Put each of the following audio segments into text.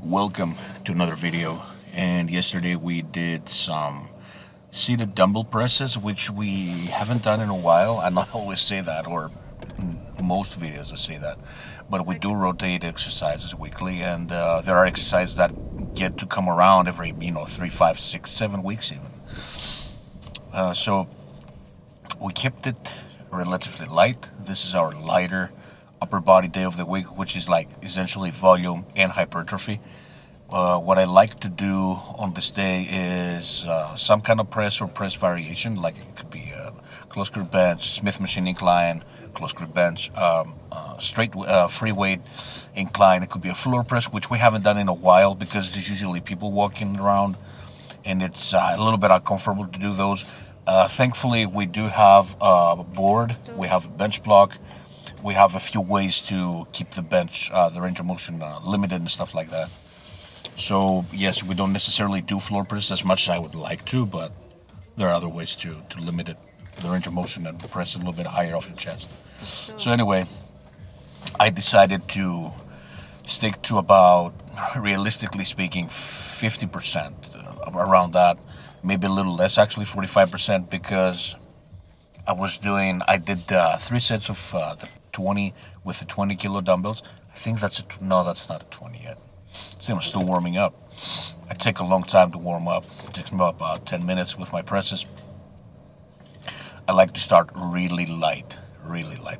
Welcome to another video. And yesterday we did some seated dumbbell presses, which we haven't done in a while. And I always say that, or in most videos I say that, but we do rotate exercises weekly, and there are exercises that get to come around every 3, 5, 6, 7 weeks even. So we kept it relatively light. This is our lighter upper body day of the week, which is like essentially volume and hypertrophy. What I like to do on this day is some kind of press or press variation, like it could be a close grip bench, Smith machine incline, close grip bench, straight free weight incline. It could be a floor press, which we haven't done in a while because there's usually people walking around and it's a little bit uncomfortable to do those. Thankfully, we do have a board, we have a bench block, we have a few ways to keep the bench, the range of motion limited and stuff like that. So yes, we don't necessarily do floor press as much as I would like to, but there are other ways to limit it, the range of motion, and press a little bit higher off your chest. So anyway, I decided to stick to about, realistically speaking, 50%, around that, maybe a little less actually, 45%, because I did 3 sets of the 20 with the 20 kilo dumbbells. I think no, that's not a 20 yet. See, I'm still warming up. I take a long time to warm up. It takes me about 10 minutes with my presses. I like to start really light,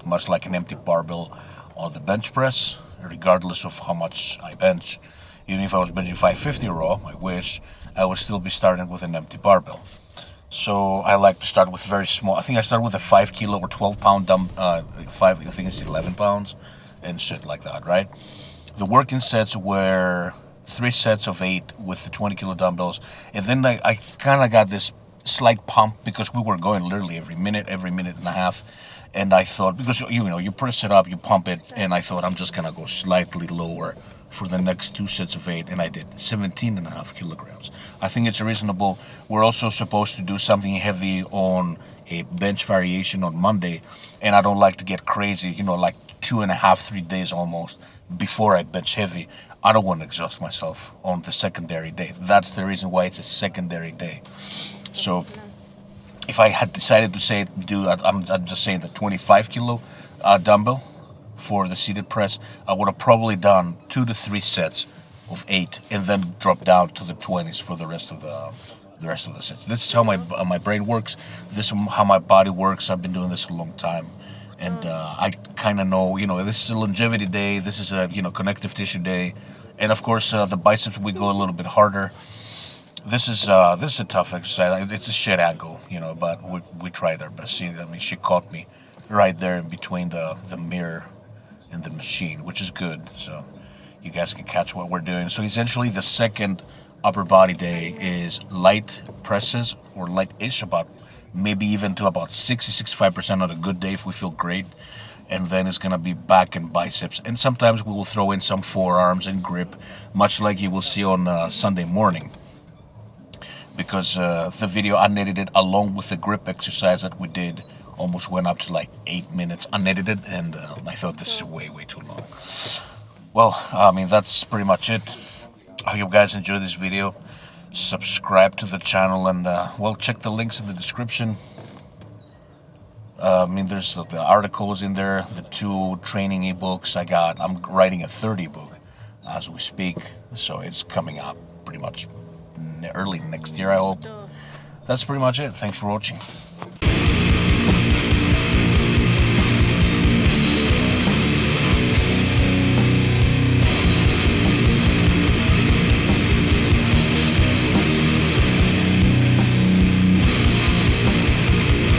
much like an empty barbell on the bench press, regardless of how much I bench. Even if I was benching 550 raw, I wish, I would still be starting with an empty barbell. So I like to start with very small. I think I start with a 5 kilo or 12 pound I think it's 11 pounds and shit like that, right? The working sets were 3 sets of 8 with the 20 kilo dumbbells, and then I kind of got this slight pump because we were going literally every minute and a half, and I thought, because you press it up, you pump it, and I thought I'm just gonna go slightly lower for the next 2 sets of 8, and I did 17.5 kilograms. I think it's reasonable. We're also supposed to do something heavy on a bench variation on Monday, and I don't like to get crazy, like 2.5, 3 days almost before I bench heavy. I don't want to exhaust myself on the secondary day. That's the reason why it's a secondary day. So if I had decided to I'm just saying the 25 kilo dumbbell for the seated press, I would have probably done 2 to 3 sets of 8 and then drop down to the 20s for the rest of the sets. This is how my brain works. This is how my body works. I've been doing this a long time. And I kind of know, this is a longevity day, this is a, connective tissue day. And of course, the biceps, we go a little bit harder. This is a tough exercise. It's a shit angle, but we tried our best. See, she caught me right there in between the mirror and the machine, which is good. So you guys can catch what we're doing. So essentially, the second upper body day is light presses, or light-ish, maybe even to about 60-65% on a good day if we feel great, and then it's going to be back and biceps, and sometimes we will throw in some forearms and grip, much like you will see on Sunday morning, because the video unedited along with the grip exercise that we did almost went up to like 8 minutes unedited, and I thought this is way too long. Well, that's pretty much it. I hope you guys enjoyed this video. Subscribe to the channel, and check the links in the description. There's the articles in there, the 2 training ebooks I got. I'm writing a 3rd ebook as we speak, so it's coming out pretty much early next year, I hope. That's pretty much it. Thanks for watching.